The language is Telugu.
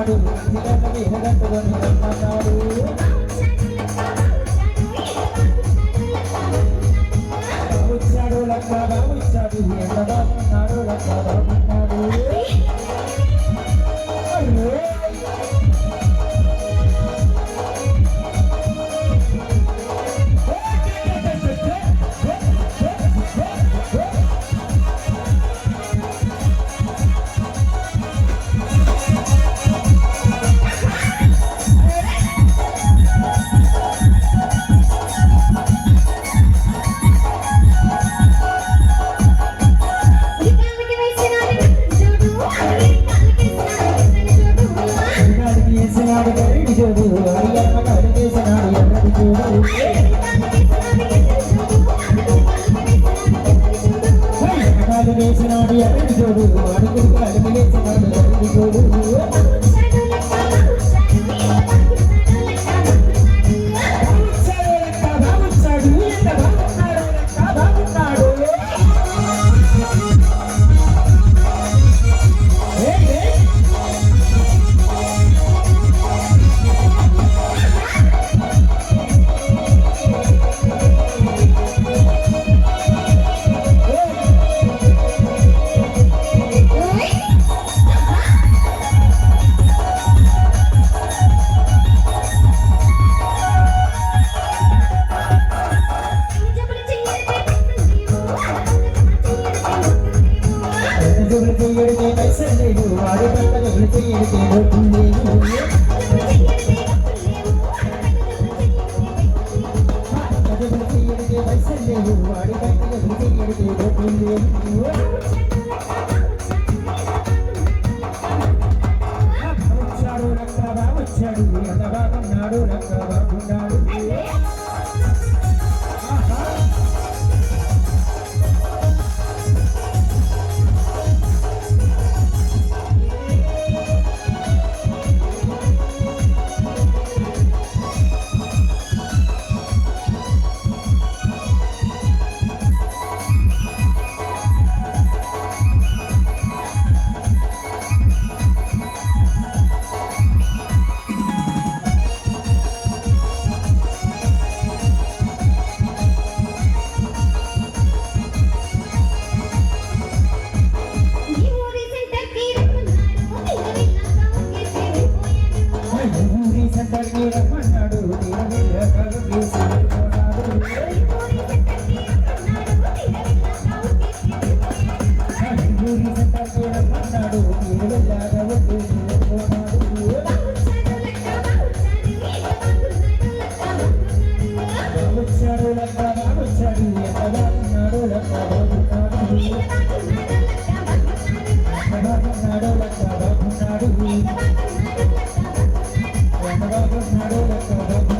బాగున్నాడు వీరగట్టుకొని రమ్మన్నాడు బాబుచ్చాడు లక్క బాబుచ్చాడు ఎంత బాగున్నాడు లక్క బాగున్నాడు చూడు అయ్యమ్మ కడిగేసినాడు ఎర్రటి చూడు వేసినాడు ఎర్రటి చూడు అడుగులు అడిగేసినాడు ఎర్రటి చూడు చెయ్యడితే పైసలు లేవు వాడి పంటలు చెయ్యడితే డబ్బులు లేవు చెయ్యడితే పైసలు లేవు వాడి పంటలు చెయ్యడితే డబ్బులు లేవు వచ్చాడు లక్క బాబొచ్చాడు ఎంత బాగున్నాడు లక్క బాగున్నాడు రమ్మన్నాడు వచ్చాడు లక్క వచ్చాడు ఎంత బాగున్నాడు లక్క బాగున్నాడు లక్క బాగున్నాడు ఎంత బాగున్నాడు లక్క